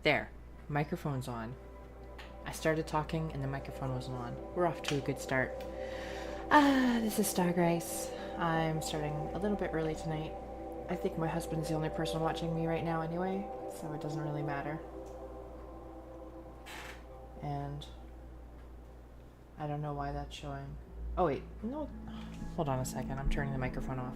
There. Microphone's on. I started talking and the microphone wasn't on. We're off to a good start. This is Stargrace. I'm starting a little bit early tonight. I think my husband's the only person watching me right now anyway, so it doesn't really matter. And I don't know why that's showing. Oh wait, no, hold on a second, I'm turning the microphone off.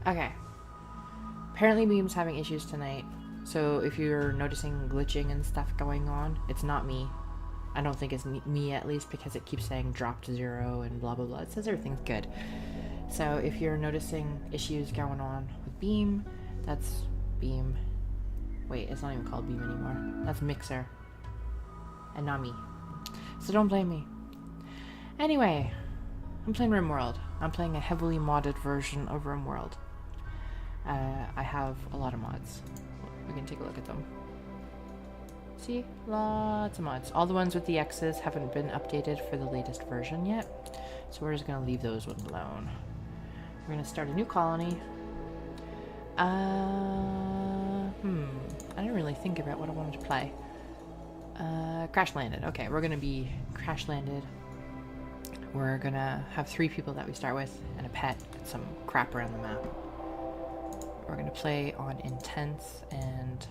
Okay. Apparently Beam's having issues tonight, so if you're noticing glitching and stuff going on, it's not me. I don't think it's me at least, because it keeps saying drop to 0 and blah blah blah. It says everything's good. So if you're noticing issues going on with Beam, that's Beam. Wait, it's not even called Beam anymore. That's Mixer. And not me. So don't blame me. Anyway, I'm playing RimWorld. I'm playing a heavily modded version of RimWorld. I have a lot of mods. We can take a look at them. See? Lots of mods. All the ones with the X's haven't been updated for the latest version yet, so we're just going to leave those ones alone. We're going to start a new colony. I didn't really think about what I wanted to play. Crash landed. Okay, we're going to be crash landed. We're going to have 3 people that we start with and a pet and some crap around the map. We're going to play on Intense and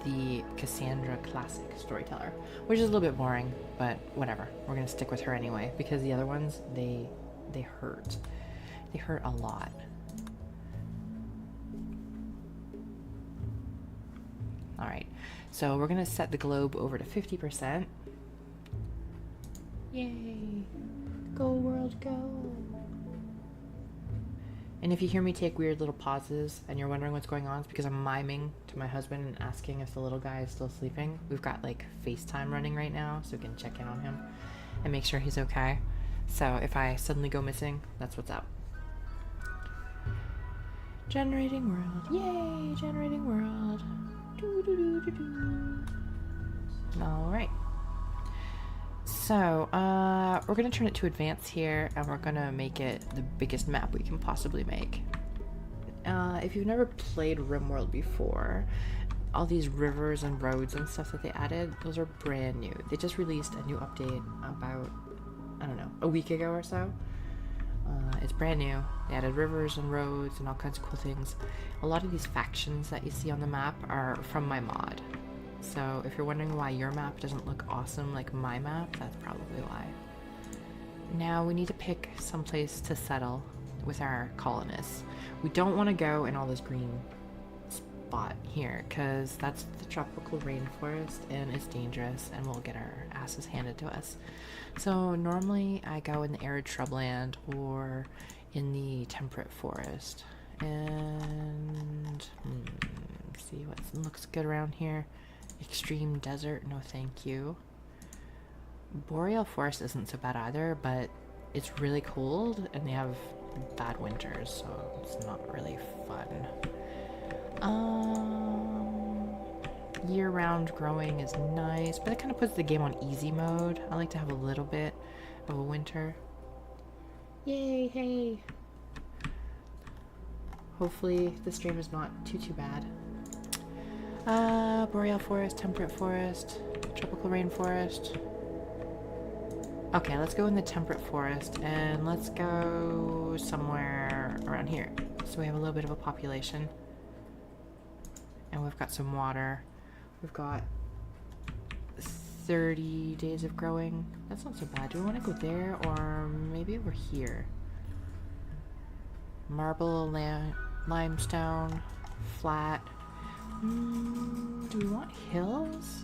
the Cassandra Classic Storyteller, which is a little bit boring, but whatever. We're going to stick with her anyway, because the other ones, they hurt. They hurt a lot. Alright, so we're going to set the globe over to 50%. Yay! Go world, go! And if you hear me take weird little pauses and you're wondering what's going on, it's because I'm miming to my husband and asking if the little guy is still sleeping. We've got like FaceTime running right now, so we can check in on him and make sure he's okay. So if I suddenly go missing, that's what's up. Generating world. Yay! Generating world. Alright. So, we're going to turn it to advanced here, and we're going to make it the biggest map we can possibly make. If you've never played RimWorld before, all these rivers and roads and stuff that they added, those are brand new. They just released a new update about, I don't know, a week ago or so. It's brand new. They added rivers and roads and all kinds of cool things. A lot of these factions that you see on the map are from my mod. So if you're wondering why your map doesn't look awesome like my map, that's probably why. Now we need to pick some place to settle with our colonists. We don't want to go in all this green spot here, because that's the tropical rainforest and it's dangerous and we'll get our asses handed to us. So normally I go in the arid shrubland or in the temperate forest. And see what looks good around here. Extreme desert, no thank you. Boreal forest isn't so bad either, but it's really cold and they have bad winters, so it's not really fun. Year-round growing is nice, but it kind of puts the game on easy mode. I like to have a little bit of a winter. Yay, hey! Hopefully the stream is not too bad. Boreal forest, temperate forest, tropical rainforest. Okay, let's go in the temperate forest and let's go somewhere around here. So we have a little bit of a population. And we've got some water. We've got 30 days of growing. That's not so bad. Do we want to go there or maybe over here? Marble, limestone, flat. Do we want hills?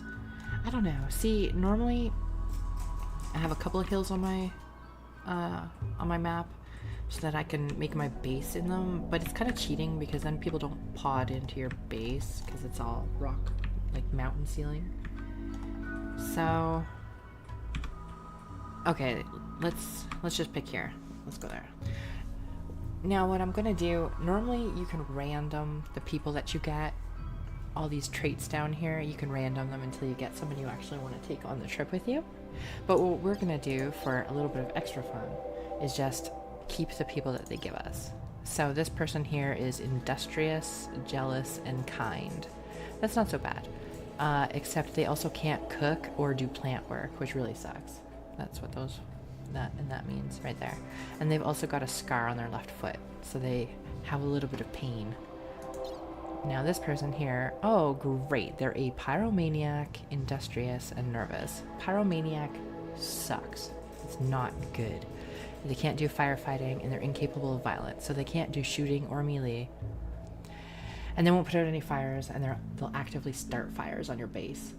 I don't know. See, normally I have a couple of hills on my map so that I can make my base in them, but it's kind of cheating because then people don't pod into your base because it's all rock, like mountain ceiling. So, okay, let's just pick here. Let's go there. Now what I'm gonna do, normally you can random the people that you get, all these traits down here, you can random them until you get someone you actually want to take on the trip with you. But what we're gonna do for a little bit of extra fun is just keep the people that they give us. So this person here is industrious, jealous, and kind. That's not so bad. Except they also can't cook or do plant work, which really sucks. That's what that means right there. And they've also got a scar on their left foot, so they have a little bit of pain. Now this person here, oh great, they're a pyromaniac, industrious, and nervous. Pyromaniac sucks. It's not good. They can't do firefighting, and they're incapable of violence, so they can't do shooting or melee. And they won't put out any fires, and they'll actively start fires on your base,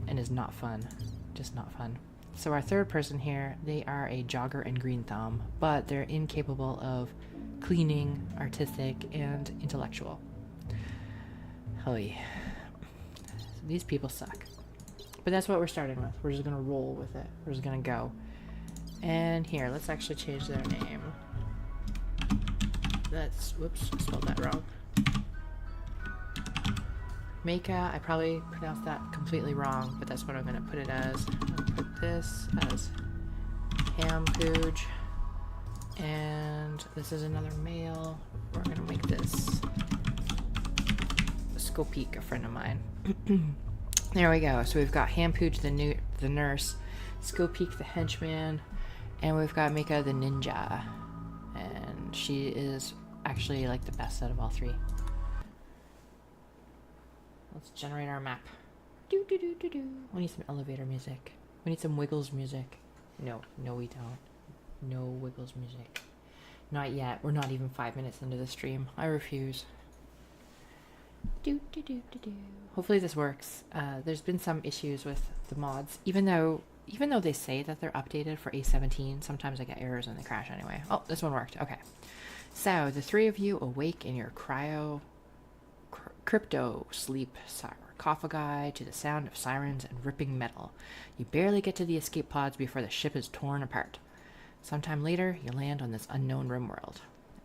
and is not fun. Just not fun. So our third person here, they are a jogger and green thumb, but they're incapable of cleaning, artistic, and intellectual. Holy. So these people suck. But that's what we're starting with. We're just gonna roll with it. We're just gonna go. And here, let's actually change their name. That's, whoops, spelled that wrong. Maka, I probably pronounced that completely wrong, but that's what I'm gonna put it as. I'm gonna put this as Hampooge. And this is another male. We're gonna make this Skopeek, a friend of mine. There we go. So we've got Hampooge the nurse, Skopeek the henchman, and we've got Mika the ninja. And she is actually like the best out of all three. Let's generate our map. Do do do do do. We need some elevator music. We need some Wiggles music. No, we don't. No Wiggles music. Not yet. We're not even 5 minutes into the stream. I refuse. Do do do do do. Hopefully this works. There's been some issues with the mods, even though they say that they're updated for A17. Sometimes I get errors and they crash anyway. Oh, this one worked. Okay. So the three of you awake in your crypto sleep sarcophagi to the sound of sirens and ripping metal. You barely get to the escape pods before the ship is torn apart. Sometime later, you land on this unknown RimWorld.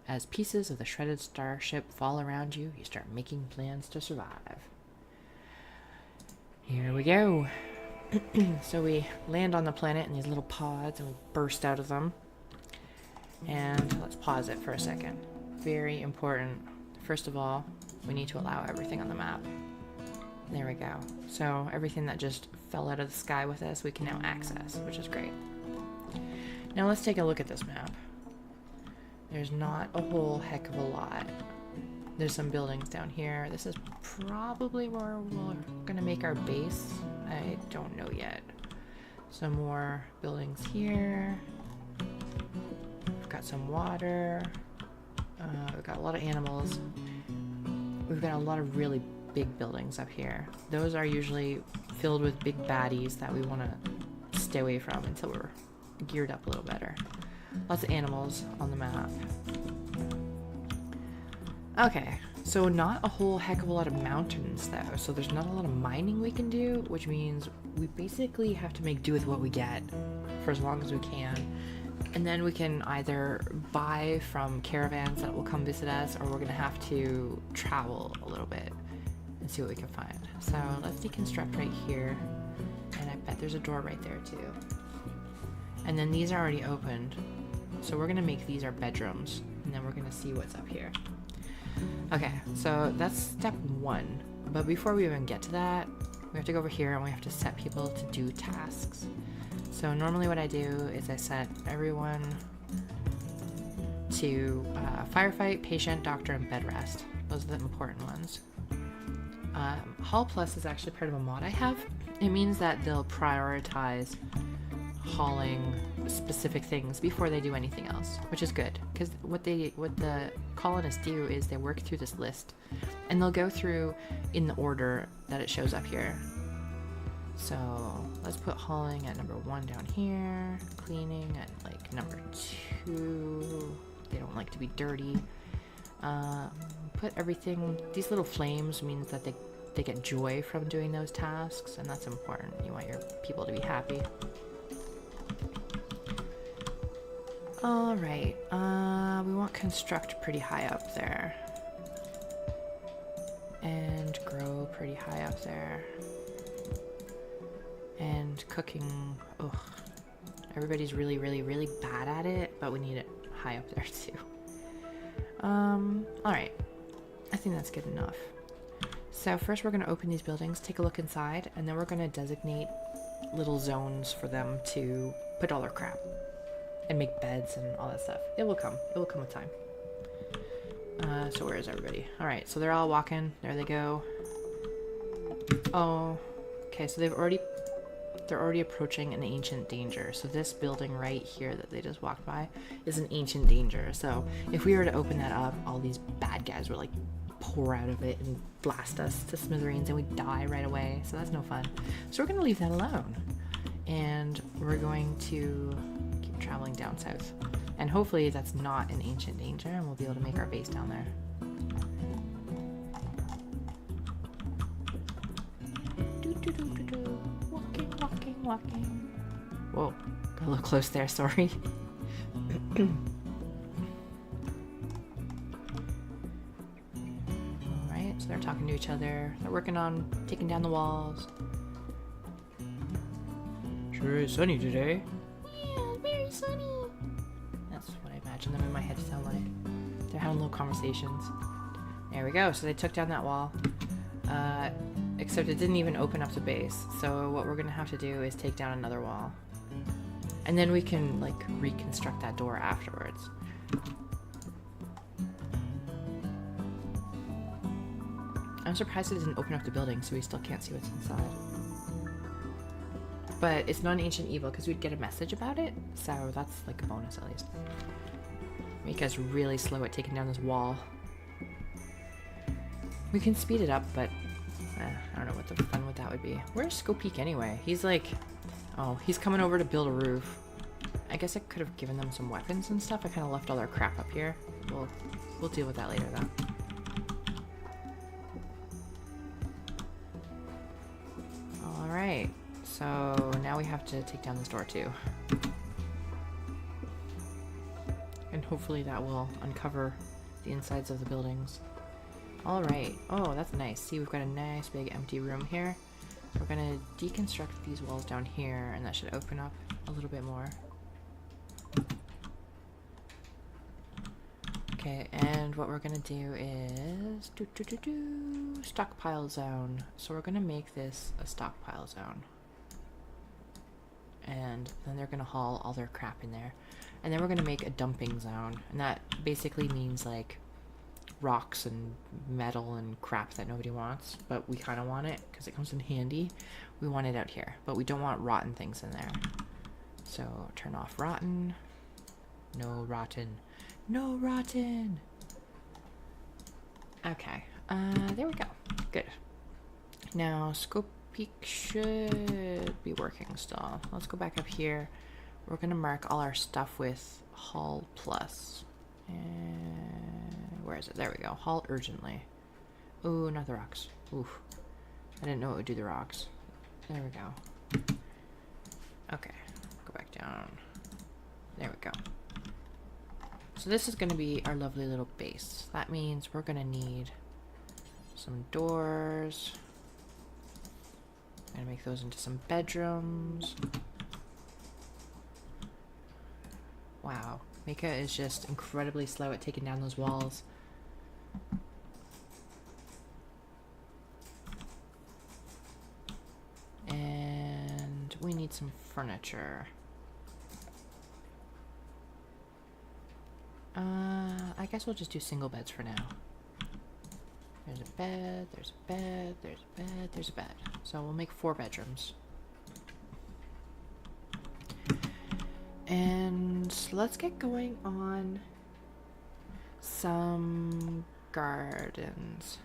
As pieces of the shredded starship fall around you, you start making plans to survive. Here we go. So we land on the planet in these little pods and we burst out of them. And let's pause it for a second. Very important. First of all, we need to allow everything on the map. There we go. So everything that just fell out of the sky with us, we can now access, which is great. Now let's take a look at this map. There's not a whole heck of a lot. There's some buildings down here. This is probably where we're gonna make our base. I don't know yet. Some more buildings here. We've got some water. We've got a lot of animals. We've got a lot of really big buildings up here. Those are usually filled with big baddies that we want to stay away from until we're geared up a little better. Lots of animals on the map. Okay, so not a whole heck of a lot of mountains though, so there's not a lot of mining we can do, which means we basically have to make do with what we get for as long as we can. And then we can either buy from caravans that will come visit us, or we're gonna have to travel a little bit and see what we can find. So let's deconstruct right here, and I bet there's a door right there too. And then these are already opened, so we're gonna make these our bedrooms, and then we're gonna see what's up here. Okay, so that's step one. But before we even get to that, we have to go over here and we have to set people to do tasks. So normally what I do is I set everyone to firefight, patient, doctor, and bed rest. Those are the important ones. Haul Plus is actually part of a mod I have. It means that they'll prioritize hauling specific things before they do anything else, which is good, because what the colonists do is they work through this list and they'll go through in the order that it shows up here. So let's put hauling at number 1 down here, cleaning at like number 2. They don't like to be dirty. Put everything, these little flames means that they they get joy from doing those tasks, and that's important. You want your people to be happy. All right, we want construct pretty high up there. And grow pretty high up there. And cooking, ugh. Everybody's really, really, really bad at it, but we need it high up there too. Alright. I think that's good enough. So first we're going to open these buildings, take a look inside, and then we're going to designate little zones for them to put all their crap. And make beds and all that stuff. It will come. It will come with time. So where is everybody? Alright, so they're all walking. There they go. Oh. Okay, so they're already approaching an ancient danger. So this building right here that they just walked by is an ancient danger. So if we were to open that up, all these bad guys would like pour out of it and blast us to smithereens and we'd die right away. So that's no fun. So we're going to leave that alone. And we're going to keep traveling down south. And hopefully that's not an ancient danger and we'll be able to make our base down there. Walking, walking, walking. Whoa, got a little close there, sorry. Alright, so they're talking to each other. They're working on taking down the walls. Sure is sunny today. Yeah, very sunny. That's what I imagine them in my head to sound like. They're having little conversations. There we go, so they took down that wall. Except it didn't even open up the base. So what we're gonna have to do is take down another wall. And then we can like reconstruct that door afterwards. I'm surprised it didn't open up the building so we still can't see what's inside. But it's not an ancient evil because we'd get a message about it. So that's like a bonus at least. Make us really slow at taking down this wall. We can speed it up, but I don't know what the fun with that would be. Where's Skopeek anyway? He's like, oh, he's coming over to build a roof. I guess I could have given them some weapons and stuff. I kind of left all their crap up here. We'll deal with that later though. All right, so now we have to take down this door too. And hopefully that will uncover the insides of the buildings. Alright. Oh, that's nice. See, we've got a nice big empty room here. We're gonna deconstruct these walls down here, and that should open up a little bit more. Okay, and what we're gonna do is stockpile zone. So we're gonna make this a stockpile zone. And then they're gonna haul all their crap in there. And then we're gonna make a dumping zone. And that basically means like rocks and metal and crap that nobody wants, but we kind of want it because it comes in handy. We want it out here, but we don't want rotten things in there. So turn off rotten. No rotten. No rotten. Okay, there we go. Good. Now Skopeek should be working still. Let's go back up here. We're gonna mark all our stuff with haul plus. And where is it? There we go. Halt urgently. Ooh, not the rocks. Oof. I didn't know it would do the rocks. There we go. Okay. Go back down. There we go. So this is going to be our lovely little base. That means we're going to need some doors. I'm going to make those into some bedrooms. Wow. Mika is just incredibly slow at taking down those walls. And we need some furniture. I guess we'll just do single beds for now. There's a bed, there's a bed, there's a bed, there's a bed. So we'll make 4 bedrooms. And let's get going on some gardens.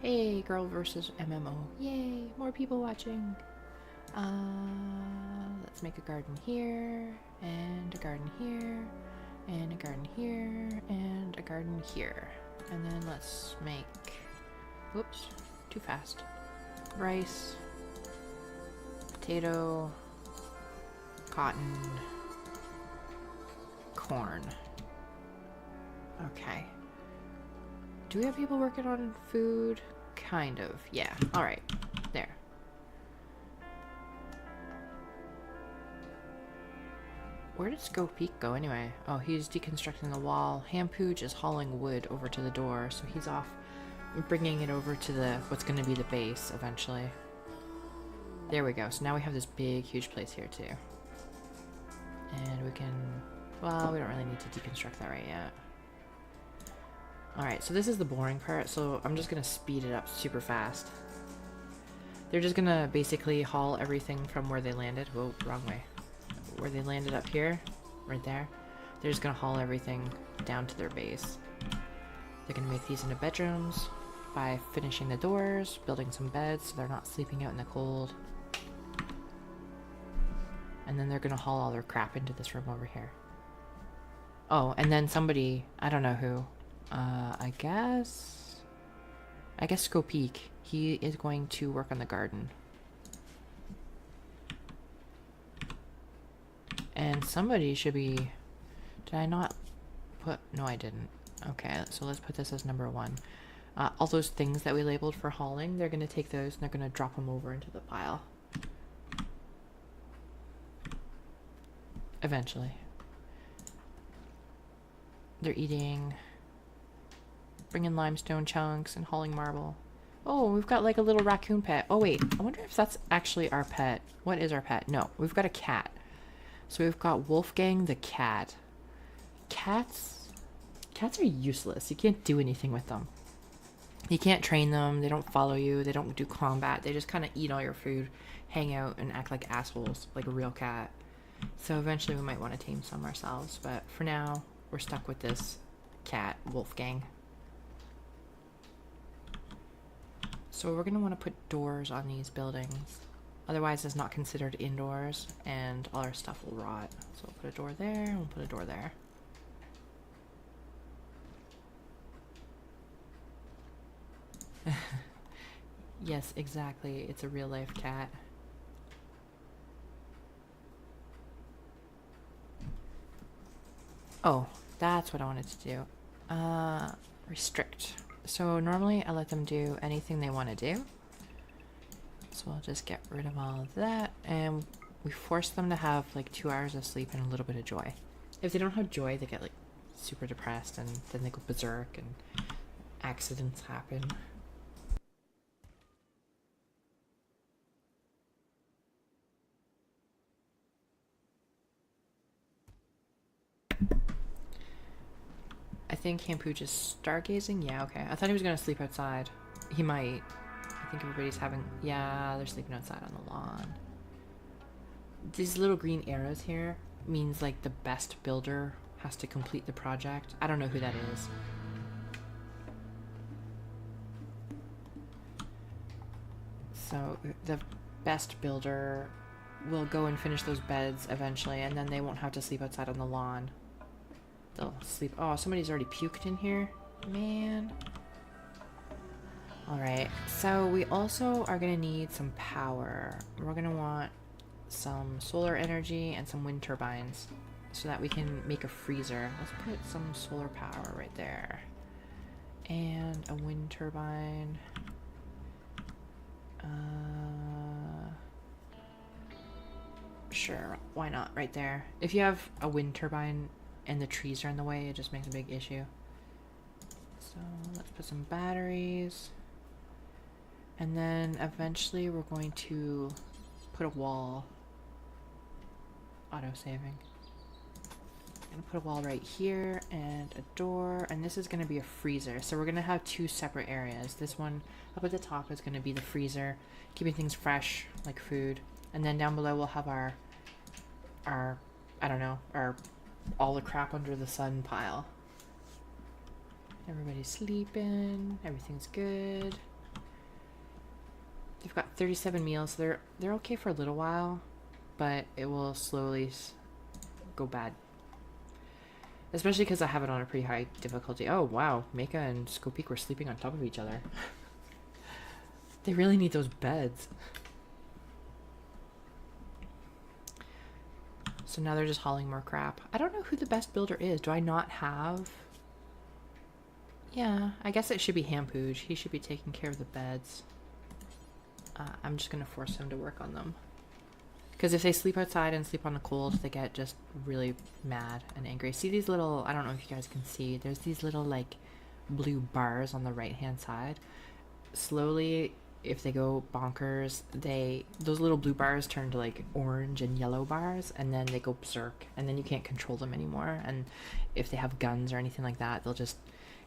Hey, girl versus MMO. Yay, more people watching. Let's make a garden here, and a garden here, and a garden here, and a garden here. And then let's make Whoops, too fast. Rice, potato, cotton, corn. Okay. Do we have people working on food? Kind of, yeah. Alright, there. Where did Peak go anyway? Oh, he's deconstructing the wall. Hampooch is hauling wood over to the door, so he's off bringing it over to the what's going to be the base eventually. There we go. So now we have this big, huge place here too. And we can... well, we don't really need to deconstruct that right yet. Alright, so this is the boring part, so I'm just going to speed it up super fast. They're just going to basically haul everything from where they landed. Whoa, wrong way. Where they landed up here, right there. They're just going to haul everything down to their base. They're going to make these into bedrooms by finishing the doors, building some beds so they're not sleeping out in the cold. And then they're going to haul all their crap into this room over here. Oh, and then somebody, I don't know who, I guess Peak, he is going to work on the garden. And somebody should be, did I not put, no I didn't. Okay, so let's put this as number 1. All those things that we labeled for hauling, they're going to take those and they're going to drop them over into the pile. Eventually. They're eating, bringing limestone chunks and hauling marble. Oh, we've got like a little raccoon pet. Oh wait, I wonder if that's actually our pet. What is our pet? No, we've got a cat. So we've got Wolfgang the cat. Cats are useless. You can't do anything with them. You can't train them. They don't follow you. They don't do combat. They just kind of eat all your food, hang out, and act like assholes, like a real cat. So eventually we might want to tame some ourselves. But for now, we're stuck with this cat, Wolfgang. So we're going to want to put doors on these buildings. Otherwise, it's not considered indoors, and all our stuff will rot. So we'll put a door there, and we'll put a door there. Yes, exactly. It's a real-life cat. Oh, that's what I wanted to do. Restrict. So normally I let them do anything they want to do. So I'll just get rid of all of that, and we force them to have like 2 hours of sleep and a little bit of joy. If they don't have joy, they get like super depressed, and then they go berserk and accidents happen. I think Hampooch is stargazing. Yeah, okay. I thought he was gonna sleep outside. He might. I think everybody's having... yeah, they're sleeping outside on the lawn. These little green arrows here means like the best builder has to complete the project. I don't know who that is. So the best builder will go and finish those beds eventually, and then they won't have to sleep outside on the lawn. They'll sleep... oh, somebody's already puked in here. Man. Alright, so we also are going to need some power. We're going to want some solar energy and some wind turbines so that we can make a freezer. Let's put some solar power right there. And a wind turbine. Sure, why not? Right there. If you have a wind turbine and the trees are in the way, it just makes a big issue. So let's put some batteries. And then eventually we're going to put a wall. Auto-saving. I'm gonna put a wall right here and a door, and this is gonna be a freezer. So we're gonna have 2 separate areas. This one up at the top is gonna be the freezer, keeping things fresh, like food. And then down below we'll have our I don't know, our all the crap under the sun pile. Everybody's sleeping, everything's good. They've got 37 meals, so they're okay for a little while, but it will slowly go bad. Especially because I have it on a pretty high difficulty. Oh wow, Meka and Skopeek were sleeping on top of each other. They really need those beds. So now they're just hauling more crap. I don't know who the best builder is. Do I not have... Yeah, I guess it should be Hampooge. He should be taking care of the beds. I'm just going to force him to work on them. Because if they sleep outside and sleep on the cold, they get just really mad and angry. See these little... I don't know if you guys can see. There's these little, like, blue bars on the right-hand side. Slowly, if they go bonkers, those little blue bars turn to, like, orange and yellow bars, and then they go berserk. And then you can't control them anymore. And if they have guns or anything like that, they'll just...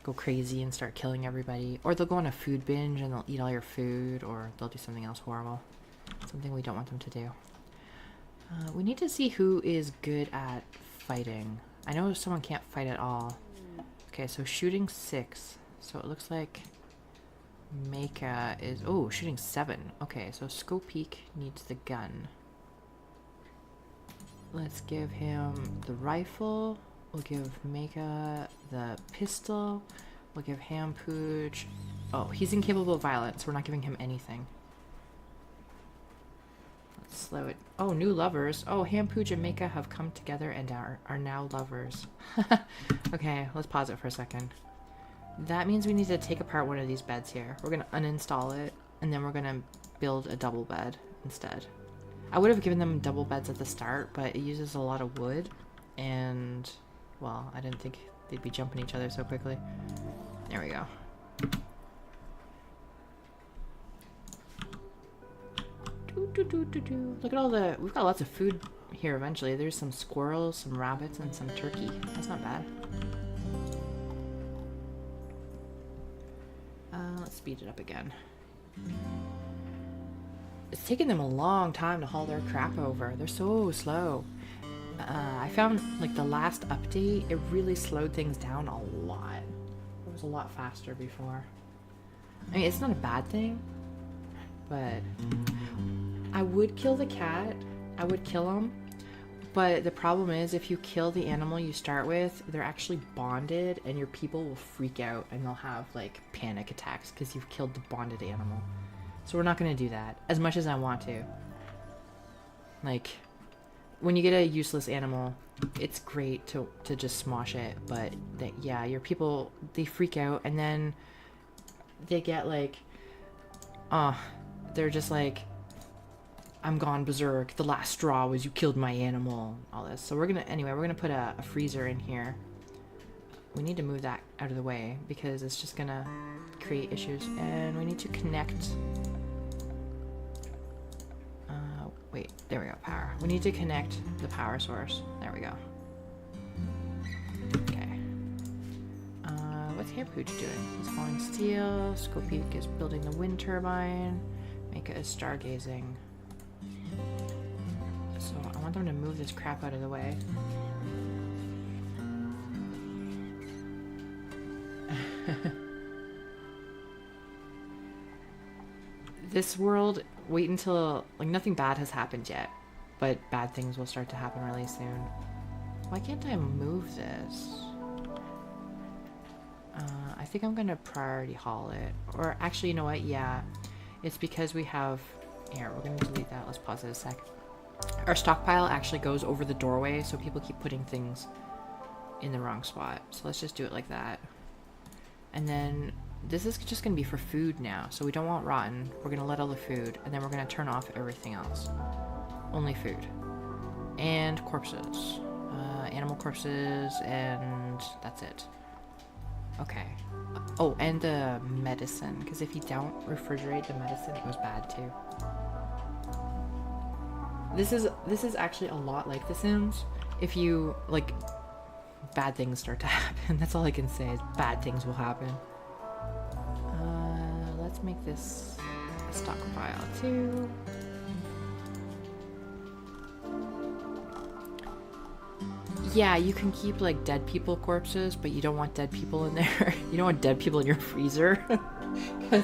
go crazy and start killing everybody, or they'll go on a food binge and they'll eat all your food, or they'll do something else horrible, something we don't want them to do. We need to see who is good at fighting. I know someone can't fight at all. Okay, so shooting 6, so it looks like Maka is shooting 7. Okay, so Skopeek needs the gun. Let's give him the rifle. We'll give Maka the pistol. We'll give Hampooge... Oh, he's incapable of violence, so we're not giving him anything. Let's slow it. Oh, new lovers. Oh, Hampooge and Maka have come together and are now lovers. Okay, let's pause it for a second. That means we need to take apart one of these beds here. We're going to uninstall it, and then we're going to build a double bed instead. I would have given them double beds at the start, but it uses a lot of wood, and... well, I didn't think they'd be jumping each other so quickly. There we go. Look at all the... we've got lots of food here eventually. There's some squirrels, some rabbits, and some turkey. That's not bad. Let's speed it up again. It's taken them a long time to haul their crap over. They're so slow. I found, like, the last update, it really slowed things down a lot. It was a lot faster before. I mean, it's not a bad thing, but I would kill the cat. I would kill him. But the problem is, if you kill the animal you start with, they're actually bonded, and your people will freak out, and they'll have, like, panic attacks because you've killed the bonded animal. So we're not going to do that, as much as I want to. Like... when you get a useless animal, it's great to just smosh it, but yeah, your people, they freak out, and then they get like, they're just like, I'm gone berserk, the last straw was you killed my animal, all this. So we're gonna put a freezer in here. We need to move that out of the way because it's just gonna create issues, and we need to connect. Wait, there we go, power. We need to connect the power source. There we go. Okay. What's Hampooge doing? He's hauling steel. Skopeek is building the wind turbine. Maka is stargazing. So I want them to move this crap out of the way. This world, wait until, like, nothing bad has happened yet, but bad things will start to happen really soon. Why can't I move this? I think I'm gonna priority haul it. Or actually, you know what? Yeah, it's because we have... here, we're gonna delete that. Let's pause it a sec. Our stockpile actually goes over the doorway, so people keep putting things in the wrong spot. So let's just do it like that. And then... this is just going to be for food now, so we don't want rotten. We're going to let all the food, and then we're going to turn off everything else. Only food. And corpses. Animal corpses, and that's it. Okay. Oh, and the medicine, because if you don't refrigerate the medicine, it goes bad too. This is actually a lot like The Sims. If you, like, bad things start to happen. That's all I can say is bad things will happen. Let's make this a stockpile too. Yeah, you can keep like dead people corpses, but you don't want dead people in there. You don't want dead people in your freezer. Because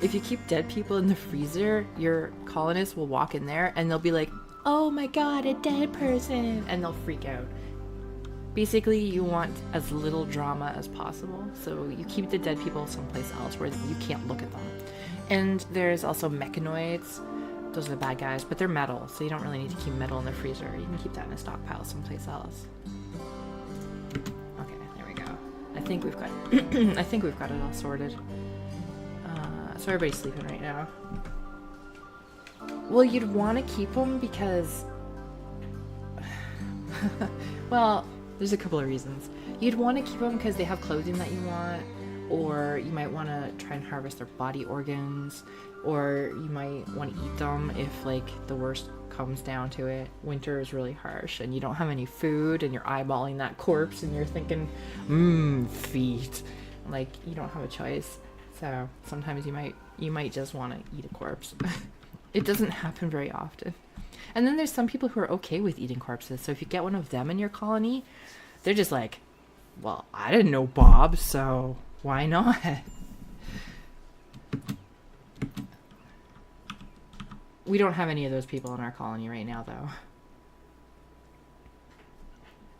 if you keep dead people in the freezer, your colonists will walk in there and they'll be like, oh my god, a dead person, and they'll freak out. Basically, you want as little drama as possible, so you keep the dead people someplace else where you can't look at them. And there's also mechanoids. Those are the bad guys, but they're metal, so you don't really need to keep metal in the freezer. You can keep that in a stockpile someplace else. Okay, there we go. I think we've got I think we've got it all sorted. So everybody's sleeping right now. Well, you'd want to keep them because well, there's a couple of reasons. You'd want to keep them because they have clothing that you want, or you might want to try and harvest their body organs, or you might want to eat them if, like, the worst comes down to it. Winter is really harsh and you don't have any food and you're eyeballing that corpse and you're thinking, feet. Like, you don't have a choice. So sometimes you might just want to eat a corpse. It doesn't happen very often. And then there's some people who are okay with eating corpses. So if you get one of them in your colony, they're just like, well, I didn't know Bob, so why not? We don't have any of those people in our colony right now, though.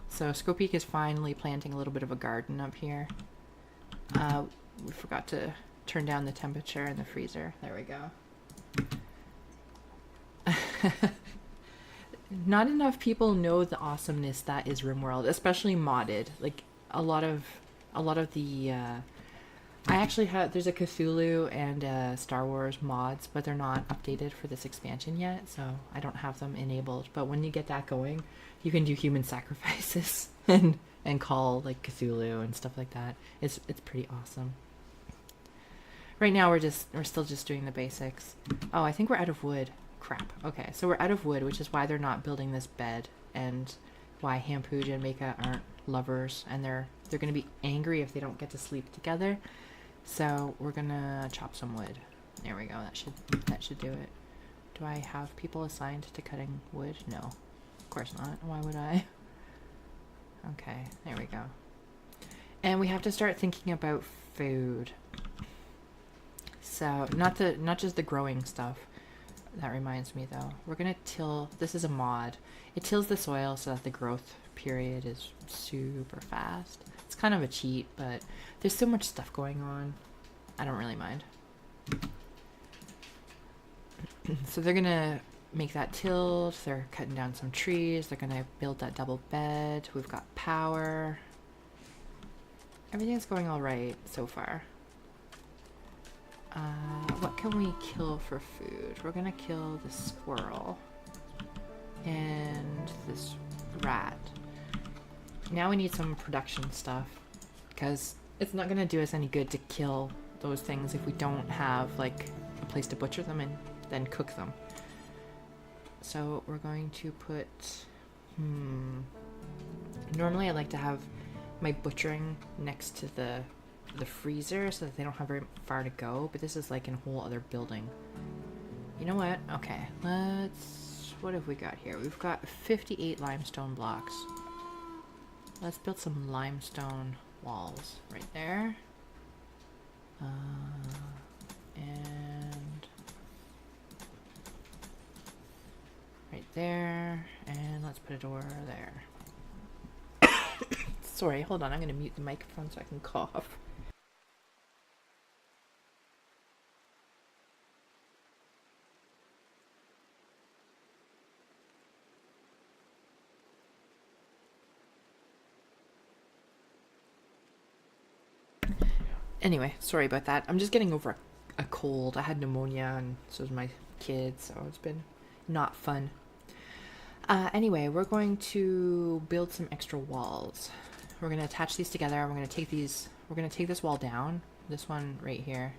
So Skopeek is finally planting a little bit of a garden up here. We forgot to turn down the temperature in the freezer. There we go. Not enough people know the awesomeness that is RimWorld, especially modded. Like a lot of the I actually have, there's a Cthulhu and a Star Wars mods, but they're not updated for this expansion yet, so I don't have them enabled. But when you get that going, you can do human sacrifices and call like Cthulhu and stuff like that. It's pretty awesome. Right now we're still just doing the basics. Oh, I think we're out of wood. Crap. Okay, so we're out of wood, which is why they're not building this bed, and why Hampuja and Mika aren't lovers, and they're gonna be angry if they don't get to sleep together. So we're gonna chop some wood. There we go. That should do it. Do I have people assigned to cutting wood? No, of course not. Why would I? Okay, there we go. And we have to start thinking about food. So not just the growing stuff. That reminds me though, we're gonna till, this is a mod. It tills the soil so that the growth period is super fast. It's kind of a cheat, but there's so much stuff going on. I don't really mind. So they're gonna make that tilled, they're cutting down some trees, they're gonna build that double bed, we've got power. Everything's going all right so far. What can we kill for food? We're gonna kill the squirrel and this rat. Now we need some production stuff, because it's not gonna do us any good to kill those things if we don't have like a place to butcher them and then cook them. So we're going to put, normally I like to have my butchering next to the freezer so that they don't have very far to go, but this is like in a whole other building. You know what? Okay, what have we got here? We've got 58 limestone blocks. Let's build some limestone walls right there. And right there, and let's put a door there. Sorry, hold on, I'm gonna mute the microphone so I can cough. Anyway, sorry about that. I'm just getting over a cold. I had pneumonia, and so is my kid, so it's been not fun. Anyway, we're going to build some extra walls. We're going to attach these together. We're going to take this wall down, this one right here,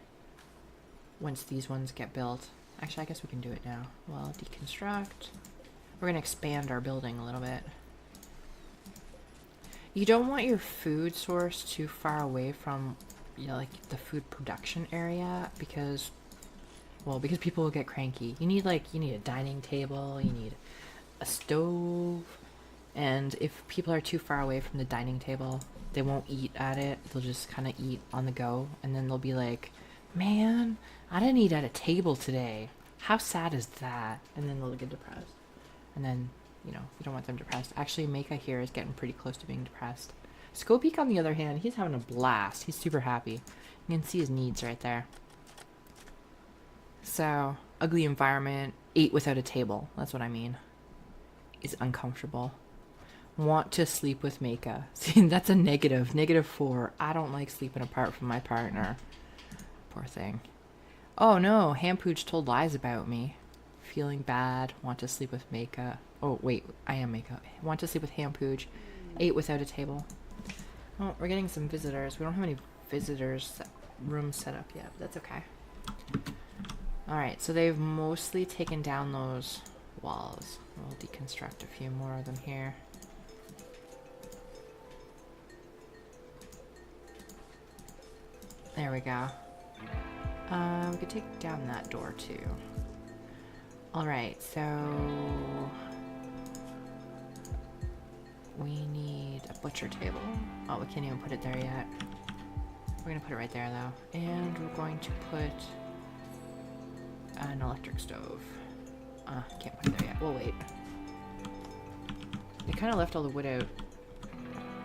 once these ones get built. Actually, I guess we can do it now. Well, deconstruct. We're going to expand our building a little bit. You don't want your food source too far away from, you know, like the food production area, because people will get cranky. You need a dining table, you need a stove, and if people are too far away from the dining table, they won't eat at it. They'll just kind of eat on the go, and then they'll be like, man, I didn't eat at a table today. How sad is that? And then they'll get depressed. And then you know, we don't want them depressed. Actually, Mecha here is getting pretty close to being depressed. Skopeek, on the other hand, he's having a blast. He's super happy. You can see his needs right there. So, ugly environment, ate without a table. That's what I mean. Is uncomfortable. Want to sleep with Mecha. See, that's a negative. -4. I don't like sleeping apart from my partner. Poor thing. Oh no, Hampooch told lies about me. Feeling bad. Want to sleep with Mecha. Oh, wait. I am Mecha. Want to sleep with Hampooch. Ate without a table. Oh, we're getting some visitors. We don't have any visitors rooms set up yet, but that's okay. Alright, so they've mostly taken down those walls. We'll deconstruct a few more of them here. There we go. We could take down that door too. Alright, so we need a butcher table. Oh, we can't even put it there yet. We're gonna put it right there though. And we're going to put an electric stove. Can't put it there yet. We'll wait. They kind of left all the wood out.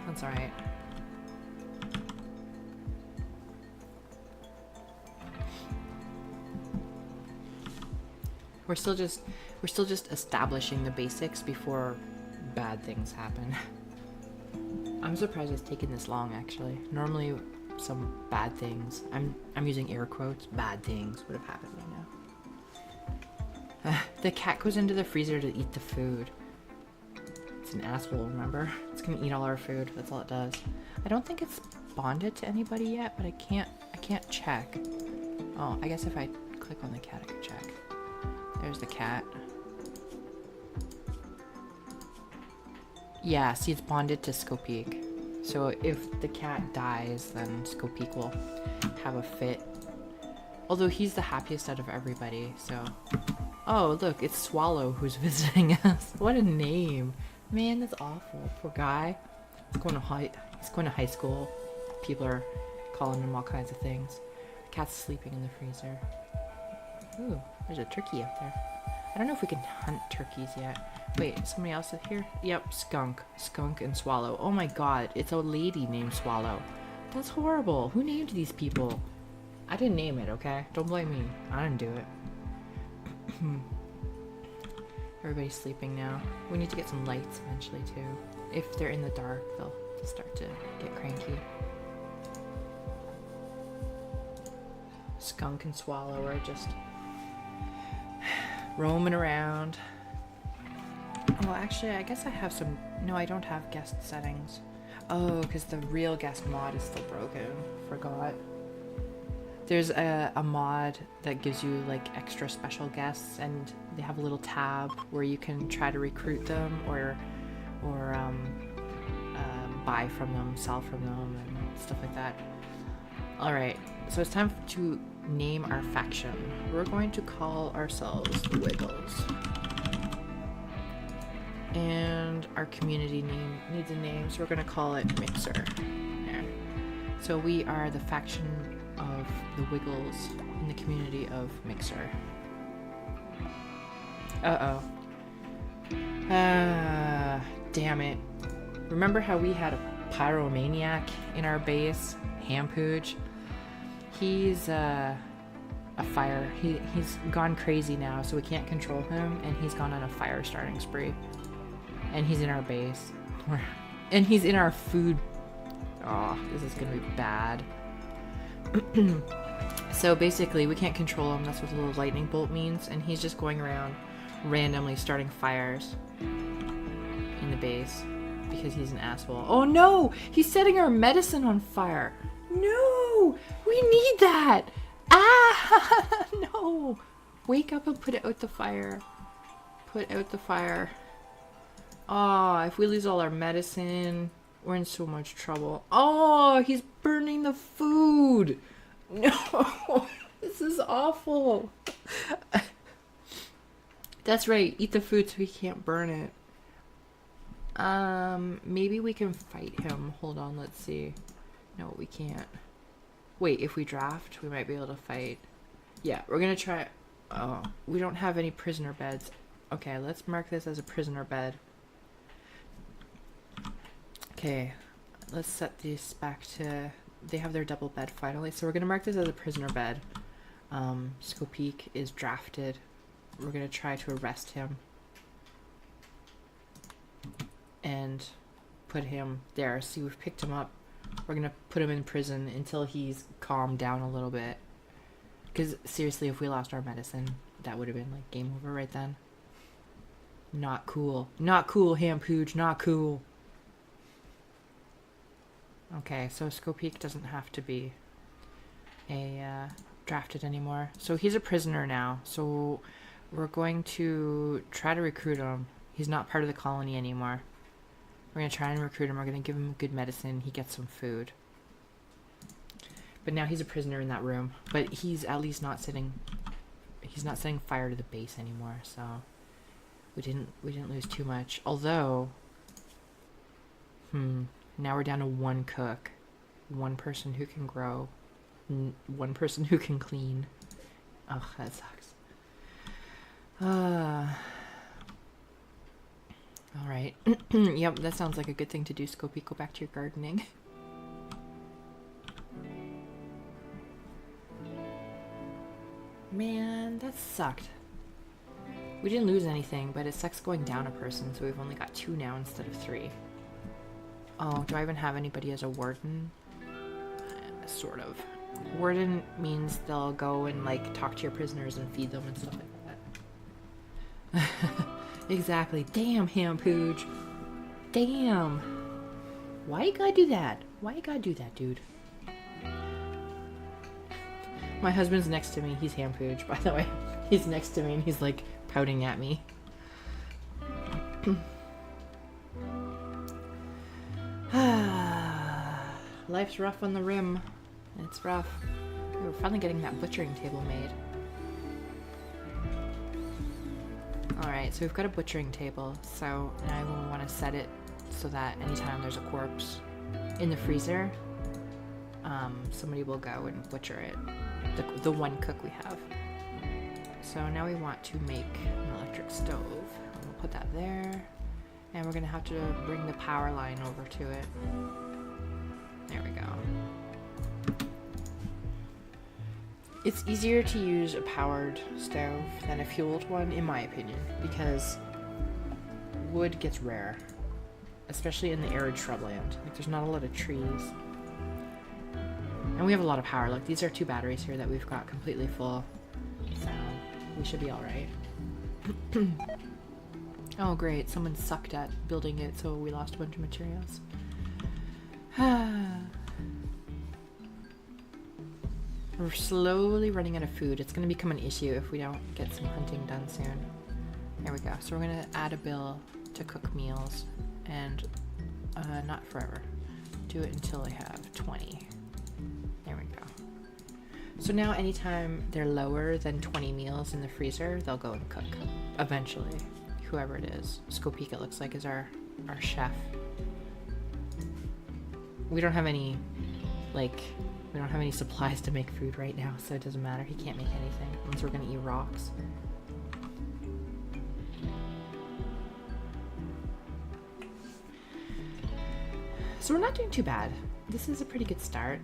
That's alright. We're still just establishing the basics before bad things happen. I'm surprised it's taken this long actually. Normally some bad things, I'm using air quotes, bad things would have happened by now. The cat goes into the freezer to eat the food. It's an asshole, remember? It's gonna eat all our food, that's all it does. I don't think it's bonded to anybody yet, but I can't check. Oh, I guess if I click on the cat I can check. There's the cat. Yeah, see, it's bonded to Skopeek. So if the cat dies, then Skopeek will have a fit. Although he's the happiest out of everybody, so... Oh, look, it's Swallow who's visiting us. What a name. Man, that's awful. Poor guy. He's going to high school. People are calling him all kinds of things. The cat's sleeping in the freezer. Ooh, there's a turkey up there. I don't know if we can hunt turkeys yet. Wait, is somebody else here? Yep, Skunk. Skunk and Swallow. Oh my god, it's a lady named Swallow. That's horrible. Who named these people? I didn't name it, okay? Don't blame me. I didn't do it. Everybody's sleeping now. We need to get some lights eventually too. If they're in the dark, they'll start to get cranky. Skunk and Swallow are just roaming around. Oh, actually, I guess I have some... No, I don't have guest settings. Oh, because the real guest mod is still broken. Forgot. There's a mod that gives you like extra special guests, and they have a little tab where you can try to recruit them or buy from them, sell from them, and stuff like that. Alright, so it's time to name our faction. We're going to call ourselves the Wiggles. And our community name needs a name, so we're going to call it Mixer. There. So we are the faction of the Wiggles in the community of Mixer. Uh-oh. Damn it. Remember how we had a pyromaniac in our base? Hampooch? He's a fire. He's gone crazy now, so we can't control him, and he's gone on a fire starting spree. And he's in our base. And he's in our food. Oh, this is gonna be bad. So basically, we can't control him. That's what the little lightning bolt means. And he's just going around randomly starting fires in the base because he's an asshole. Oh no! He's setting our medicine on fire. No! We need that! Ah! No! Wake up and put it out the fire. Put out the fire. Oh, if we lose all our medicine, we're in so much trouble. Oh, he's burning the food. No, this is awful. That's right, eat the food so he can't burn it. Maybe we can fight him. Hold on, let's see. No, we can't. Wait, if we draft, we might be able to fight. Yeah, we're gonna try. Oh, we don't have any prisoner beds. Okay, let's mark this as a prisoner bed. Okay, let's set these back to... They have their double bed finally, so we're gonna mark this as a prisoner bed. Skopik is drafted. We're gonna try to arrest him and put him there. See, we've picked him up. We're gonna put him in prison until he's calmed down a little bit. Because seriously, if we lost our medicine, that would have been like game over right then. Not cool. Not cool, Hampooch. Not cool. Okay, so Skopik doesn't have to be drafted anymore. So he's a prisoner now. So we're going to try to recruit him. He's not part of the colony anymore. We're going to try and recruit him. We're going to give him good medicine. He gets some food. But now he's a prisoner in that room. But he's at least not setting... He's not setting fire to the base anymore, so... We didn't lose too much. Although... Now we're down to one cook. One person who can grow. One person who can clean. Ugh, that sucks. Alright. Yep, that sounds like a good thing to do, Scopy. Go back to your gardening. Man, that sucked. We didn't lose anything, but it sucks going down a person, so we've only got 2 now instead of 3. Oh, do I even have anybody as a warden? Sort of. Warden means they'll go and, like, talk to your prisoners and feed them and stuff like that. Exactly. Damn, Hampooch. Damn. Why you gotta do that? Why you gotta do that, dude? My husband's next to me. He's Hampooch, by the way. He's next to me and he's, like, pouting at me. Life's rough on the rim. It's rough. We're finally getting that butchering table made. Alright, so we've got a butchering table. So now we want to set it so that anytime there's a corpse in the freezer, somebody will go and butcher it. The one cook we have. So now we want to make an electric stove. We'll put that there. And we're going to have to bring the power line over to it. There we go. It's easier to use a powered stove than a fueled one, in my opinion, because wood gets rare, especially in the arid shrubland. Like, there's not a lot of trees. And we have a lot of power. Like, these are 2 batteries here that we've got completely full. So, we should be alright. Oh, great. Someone sucked at building it, so we lost a bunch of materials. We're slowly running out of food. It's going to become an issue if we don't get some hunting done soon. There we go. So we're going to add a bill to cook meals. And not forever. Do it until I have 20. There we go. So now anytime they're lower than 20 meals in the freezer, they'll go and cook. Eventually. Whoever it is. Skopik, it looks like, is our chef. We don't have any, like, we don't have any supplies to make food right now, so it doesn't matter. He can't make anything, unless we're gonna eat rocks. So we're not doing too bad. This is a pretty good start.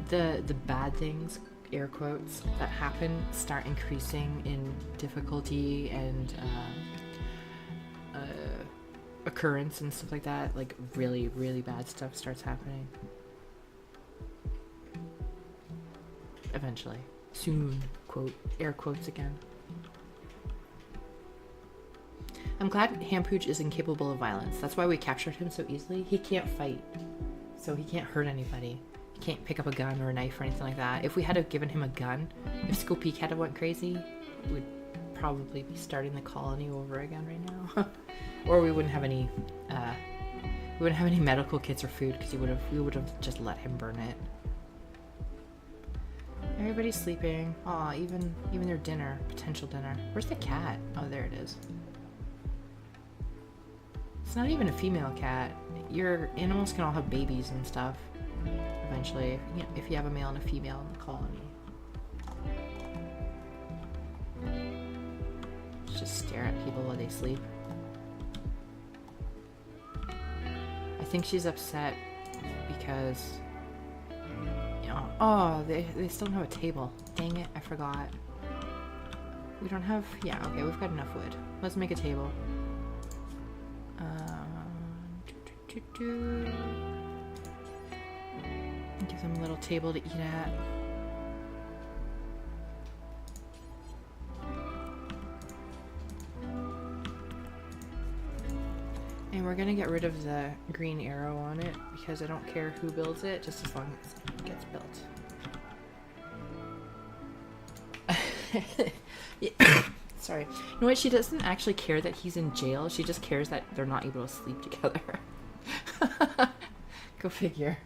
The bad things, air quotes, that happen start increasing in difficulty and occurrence and stuff like that. Like, really, really bad stuff starts happening. Eventually. Soon, quote, air quotes again. I'm glad Hampooch is incapable of violence. That's why we captured him so easily. He can't fight, so he can't hurt anybody. He can't pick up a gun or a knife or anything like that. If we had given him a gun, if Skopik had went crazy, we'd probably be starting the colony over again right now. Or we wouldn't have any medical kits or food because we would have just let him burn it. Everybody's sleeping. Aw, even their dinner, potential dinner. Where's the cat? Oh, there it is. It's not even a female cat. Your animals can all have babies and stuff. Eventually, if you have a male and a female in the colony. Just stare at people while they sleep. think she's upset because, you know, oh, they still don't have a table. Dang it, I forgot. We don't have, yeah, okay, we've got enough wood. Let's make a table. Give them a little table to eat at. And we're gonna get rid of the green arrow on it because I don't care who builds it, just as long as it gets built. Sorry. You know what? She doesn't actually care that he's in jail. She just cares that they're not able to sleep together. Go figure.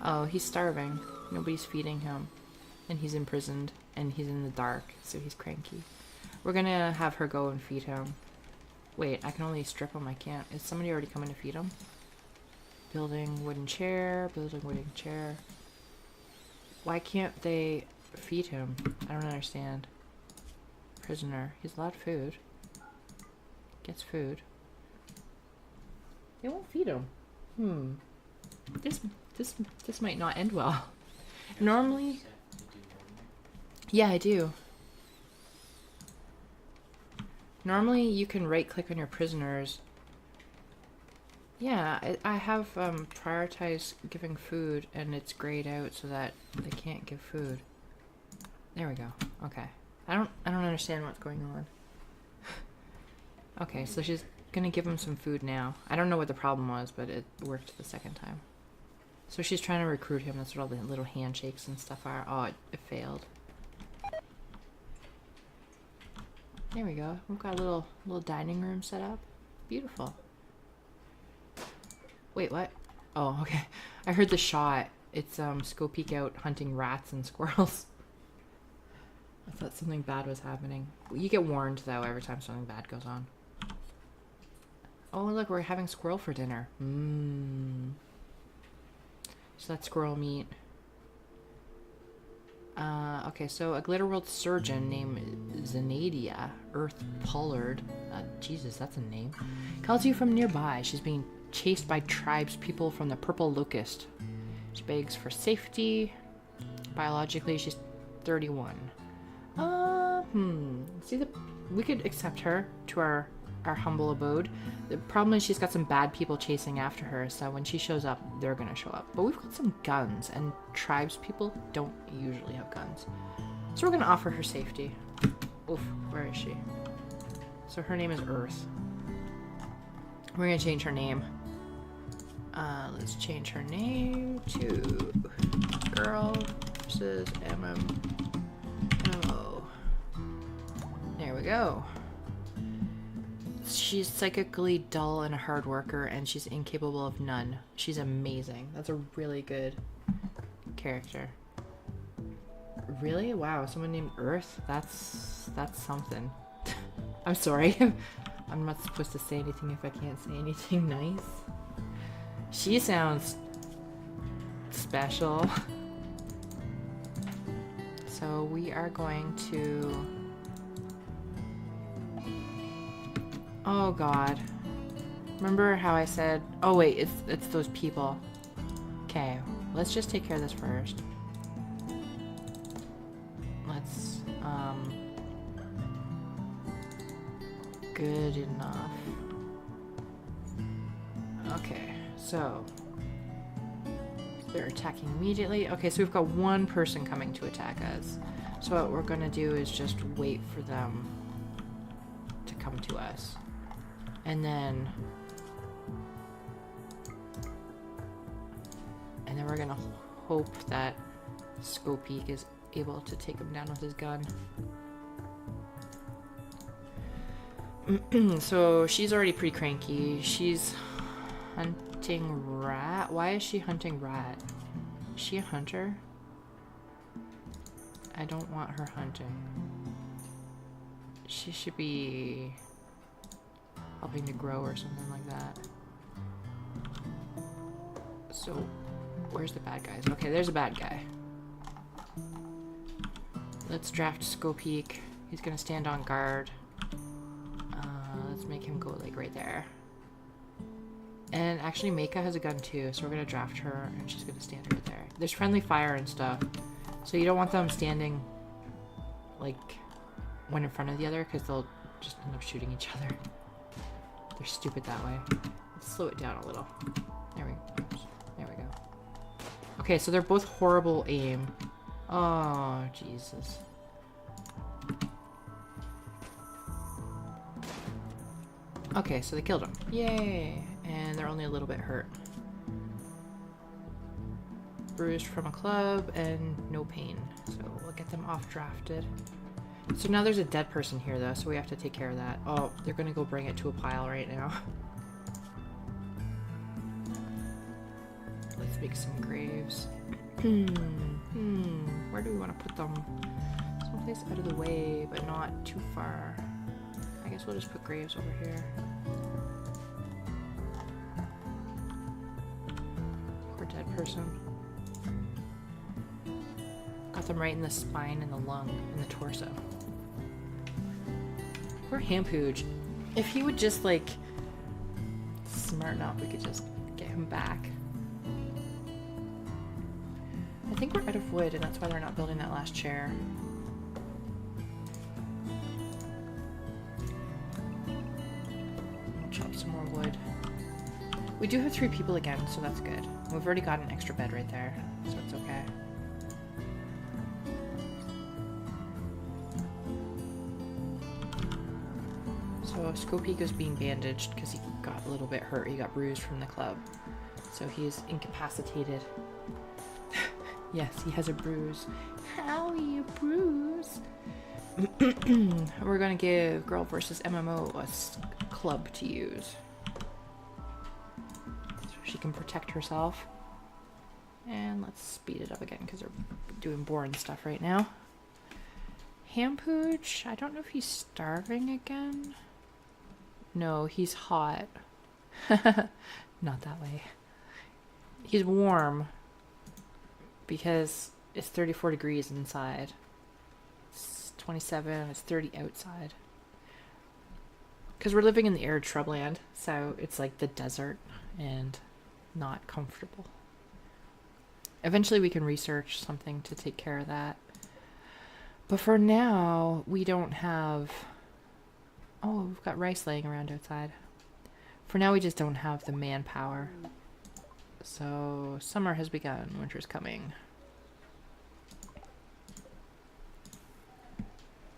Oh, he's starving. Nobody's feeding him. And he's imprisoned. And he's in the dark, so he's cranky. We're gonna have her go and feed him. Wait, I can only strip him. I can't. Is somebody already coming to feed him? Building wooden chair. Building wooden chair. Why can't they feed him? I don't understand. Prisoner. He's allowed food. Gets food. They won't feed him. This might not end well. Normally... Yeah, I do. Normally you can right click on your prisoners. Yeah, I have prioritized giving food and it's grayed out so that they can't give food. There we go. Okay. I don't understand what's going on. Okay, so she's gonna give him some food now. I don't know what the problem was, but it worked the second time. So she's trying to recruit him. That's what all the little handshakes and stuff are. Oh, it failed. There we go. We've got a little dining room set up. Beautiful. Wait, what? Oh, okay. I heard the shot. It's Scope Peek out hunting rats and squirrels. I thought something bad was happening. You get warned though every time something bad goes on. Oh look, we're having squirrel for dinner. So that's squirrel meat. Okay, so a Glitterworld surgeon named Zenadia Earth Pollard, Jesus, that's a name, calls you from nearby. She's being chased by tribespeople from the Purple Locust. She begs for safety. Biologically, she's 31. See, we could accept her to our humble abode. The problem is she's got some bad people chasing after her, so when she shows up, they're gonna show up. But we've got some guns, and tribespeople don't usually have guns. So we're gonna offer her safety. Oof, where is she? So her name is Earth. We're gonna change her name. Let's change her name to Girl versus MMO. There we go. She's psychically dull and a hard worker, and she's incapable of none. She's amazing. That's a really good character. Really? Wow, someone named Earth? That's something. I'm sorry. I'm not supposed to say anything if I can't say anything nice. She sounds special. So we are going to... Oh god. Remember how I said... Oh wait, it's those people. Okay, let's just take care of this first. Let's, good enough. Okay, so... They're attacking immediately. Okay, so we've got one person coming to attack us. So what we're gonna do is just wait for them to come to us. And then we're gonna hope that Scope Peek is able to take him down with his gun. So she's already pretty cranky. She's hunting rat. Why is she hunting rat? Is she a hunter? I don't want her hunting. She should be helping to grow or something like that. So, where's the bad guys? Okay, there's a bad guy. Let's draft Scope Peek. He's gonna stand on guard. let's make him go like right there. And actually Meika has a gun too, so we're gonna draft her and she's gonna stand right there. There's friendly fire and stuff, so you don't want them standing like one in front of the other because they'll just end up shooting each other. They're stupid that way. Let's slow it down a little. There we go. Okay, so they're both horrible aim. Oh, Jesus. Okay, so they killed him. Yay! And they're only a little bit hurt. Bruised from a club and no pain. So we'll get them off drafted. So now there's a dead person here though, so we have to take care of that. Oh, they're gonna go bring it to a pile right now. Let's make some graves. Where do we want to put them? Someplace out of the way, but not too far. I guess we'll just put graves over here. Poor dead person. Got them right in the spine and the lung and the torso. Poor Hampooch. If he would just like smarten up, we could just get him back. I think we're out of wood, and that's why they're not building that last chair. We'll chop some more wood. We do have 3 people again, so that's good. We've already got an extra bed right there, so it's okay. So Skopiko's being bandaged because he got a little bit hurt. He got bruised from the club. So he is incapacitated. Yes, he has a bruise. Howie, a bruise. We're gonna give Girl versus MMO a club to use. So she can protect herself. And let's speed it up again because they're doing boring stuff right now. Hampooch, I don't know if he's starving again. No, he's hot. Not that way. He's warm. Because it's 34 degrees inside. It's 27, it's 30 outside. Because we're living in the arid shrubland, so it's like the desert and not comfortable. Eventually we can research something to take care of that. But for now, we don't have... Oh, we've got rice laying around outside. For now, we just don't have the manpower. So, summer has begun, winter's coming.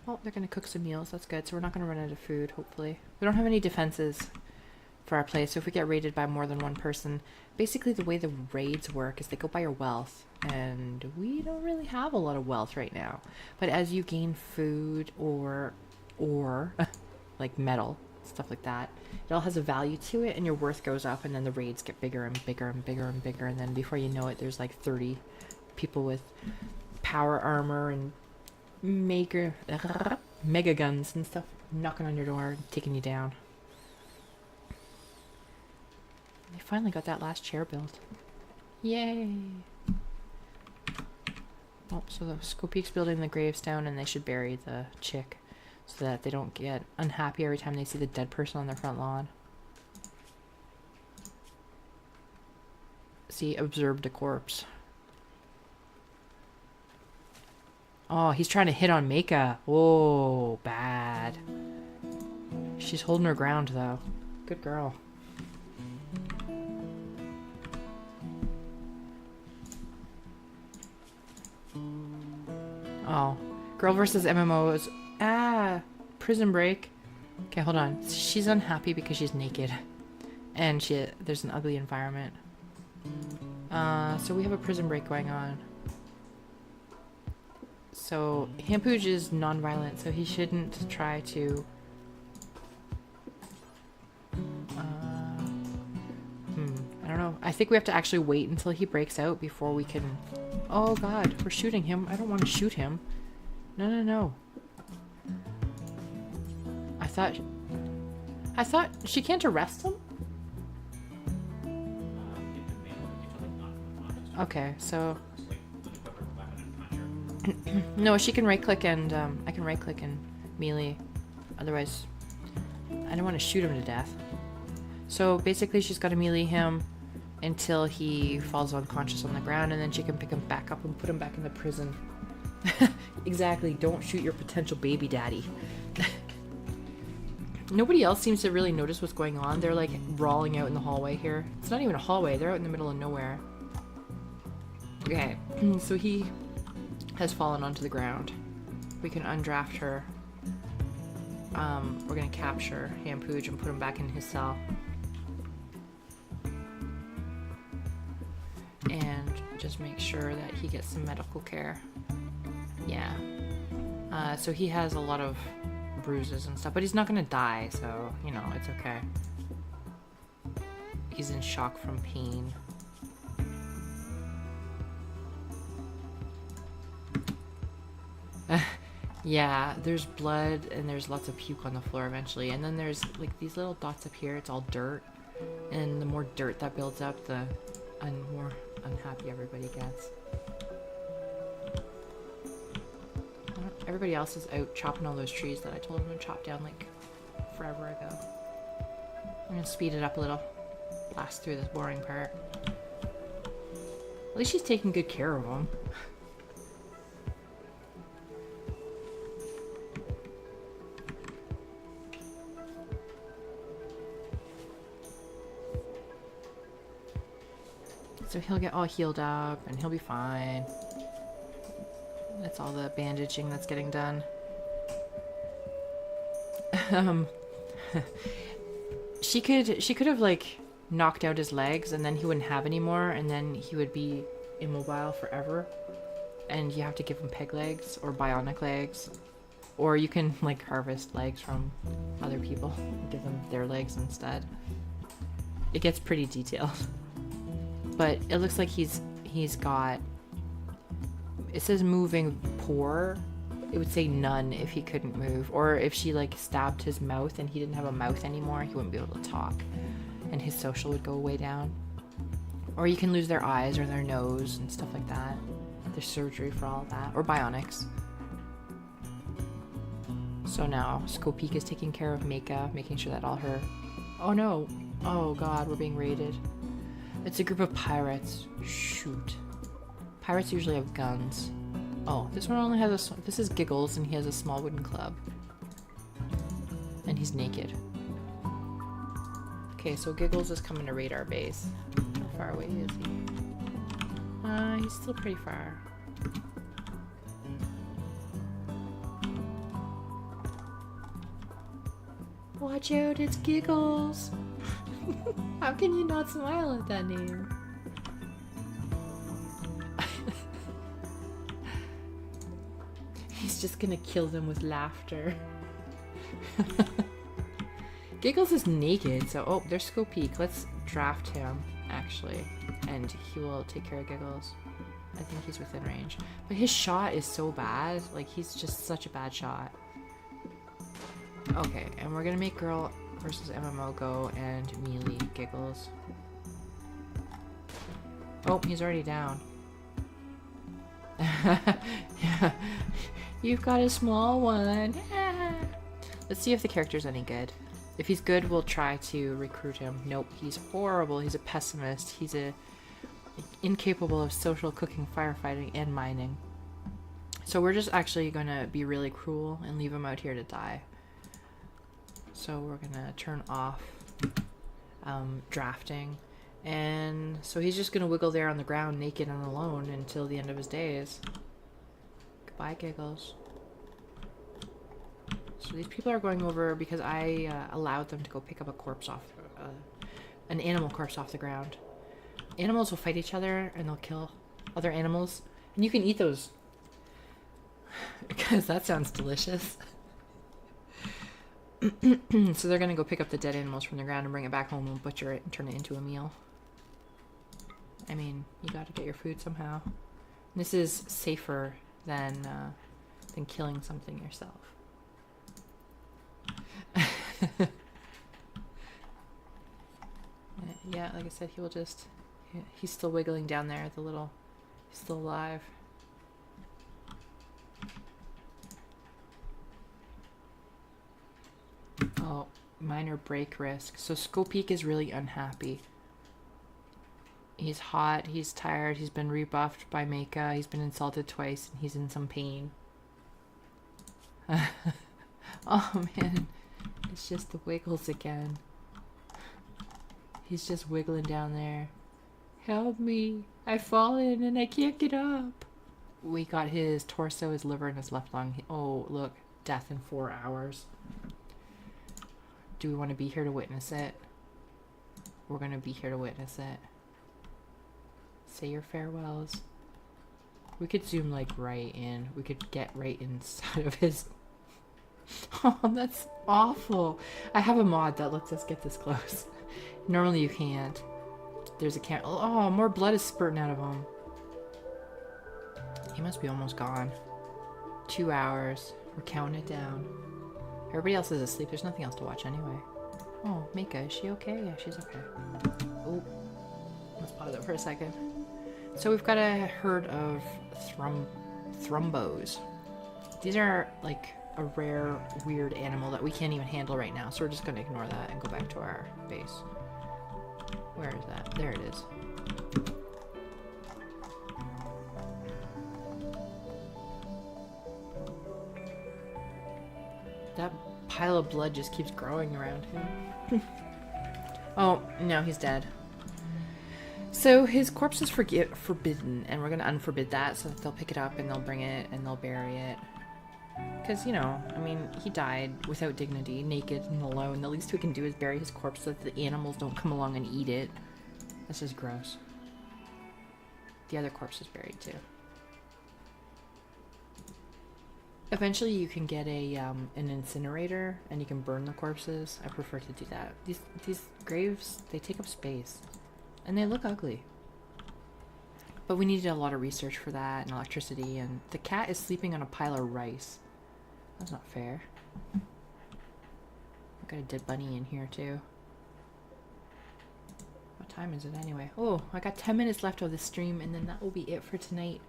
Oh, they're gonna cook some meals, that's good. So we're not gonna run out of food, hopefully. We don't have any defenses for our place, so if we get raided by more than one person, basically the way the raids work is they go by your wealth, and we don't really have a lot of wealth right now. But as you gain food or like metal, stuff like that, it all has a value to it and your worth goes up, and then the raids get bigger and bigger and bigger and bigger, and then before you know it there's like 30 people with power armor and mega guns and stuff knocking on your door, taking you down. They finally got that last chair built. Yay! Oh, so the Skopik's building the gravestone, and they should bury the chick so that they don't get unhappy every time they see the dead person on their front lawn. See, observed a corpse. Oh, he's trying to hit on Meika. Oh, bad. She's holding her ground, though. Good girl. Oh. Girl versus MMOs. Ah, prison break. Okay, hold on. She's unhappy because she's naked. And there's an ugly environment. So we have a prison break going on. So Hampooch is non-violent, so he shouldn't try to... I don't know. I think we have to actually wait until he breaks out before we can... Oh god, we're shooting him. I don't want to shoot him. No, no, no. I thought she can't arrest him? Okay, so... No, she can right click and I can right click and melee. Otherwise, I don't want to shoot him to death. So basically she's got to melee him until he falls unconscious on the ground, and then she can pick him back up and put him back in the prison. Exactly, don't shoot your potential baby daddy. Nobody else seems to really notice what's going on. They're like brawling out in the hallway here. It's not even a hallway, they're out in the middle of nowhere. Okay, so he has fallen onto the ground. We can undraft her. We're gonna capture Hampooch and put him back in his cell. And just make sure that he gets some medical care. Yeah. So he has a lot of bruises and stuff, but he's not gonna die, so, you know, it's okay. He's in shock from pain. Yeah, there's blood and there's lots of puke on the floor eventually, and then there's like these little dots up here. It's all dirt, and the more dirt that builds up, the more unhappy everybody gets. Everybody else is out chopping all those trees that I told them to chop down like forever ago. I'm gonna speed it up a little, blast through this boring part. At least she's taking good care of them. So he'll get all healed up and he'll be fine. That's all the bandaging that's getting done. She could have like knocked out his legs and then he wouldn't have any more, and then he would be immobile forever. And you have to give him peg legs or bionic legs, or you can like harvest legs from other people and give them their legs instead. It gets pretty detailed. But it looks like he's got, it says moving poor. It would say none if he couldn't move, or if she like stabbed his mouth and he didn't have a mouth anymore, he wouldn't be able to talk and his social would go way down. Or you can lose their eyes or their nose and stuff like that. There's surgery for all of that, or bionics. So now Skopeek is taking care of Maka, making sure that all her, oh no, oh god, we're being raided. It's a group of pirates. Shoot. Pirates usually have guns. Oh, this one only has a... This is Giggles, and he has a small wooden club. And he's naked. Okay, so Giggles is coming to raid our base. How far away is he? He's still pretty far. Watch out, it's Giggles! How can you not smile at that name? He's just gonna kill them with laughter. Giggles is naked, so... Oh, there's Skopeek. Let's draft him, actually. And he will take care of Giggles. I think he's within range. But his shot is so bad. Like, he's just such a bad shot. Okay, and we're gonna make Girl versus MMO go and melee Giggles. Oh, he's already down. Yeah. You've got a small one. Let's see if the character's any good. If he's good, we'll try to recruit him. Nope, he's horrible. He's a pessimist. He's incapable of social, cooking, firefighting, and mining. So we're just actually gonna be really cruel and leave him out here to die. So we're gonna turn off drafting, and so he's just gonna wiggle there on the ground naked and alone until the end of his days. Goodbye, Giggles. So these people are going over because I allowed them to go pick up a corpse off, an animal corpse off the ground. Animals will fight each other and they'll kill other animals, and you can eat those because that sounds delicious. So they're gonna go pick up the dead animals from the ground and bring it back home and butcher it and turn it into a meal. I mean, you gotta get your food somehow. This is safer than killing something yourself. Yeah, like I said, he will just... He's still wiggling down there, the little... He's still alive. Oh, minor break risk. So Skopeek is really unhappy. He's hot, he's tired, he's been rebuffed by Mecha, he's been insulted twice, and he's in some pain. Oh man, it's just the wiggles again. He's just wiggling down there. Help me, I've fallen and I can't get up. We got his torso, his liver, and his left lung. Oh, look, death in 4 hours. Do we want to be here to witness it? We're going to be here to witness it. Say your farewells. We could zoom like right in. We could get right inside of his... Oh, that's awful. I have a mod that lets us get this close. Normally you can't. There's a camera. Oh, more blood is spurting out of him. He must be almost gone. 2 hours. We're counting it down. Everybody else is asleep. There's nothing else to watch anyway. Oh, Mika, is she okay? Yeah, she's okay. Oh, let's pause it for a second. So we've got a herd of thrumbos. These are like a rare, weird animal that we can't even handle right now. So we're just going to ignore that and go back to our base. Where is that? There it is. That pile of blood just keeps growing around him. Oh, no, he's dead. So his corpse is forbidden, and we're going to unforbid that so that they'll pick it up and they'll bring it and they'll bury it. Because, you know, I mean, he died without dignity, naked and alone. The least we can do is bury his corpse so that the animals don't come along and eat it. That's just gross. The other corpse is buried too. Eventually you can get a an incinerator and you can burn the corpses. I prefer to do that. These graves, they take up space. And they look ugly. But we needed a lot of research for that and electricity, and the cat is sleeping on a pile of rice. That's not fair. I've got a dead bunny in here too. What time is it anyway? Oh, I got 10 minutes left of the stream and then that will be it for tonight.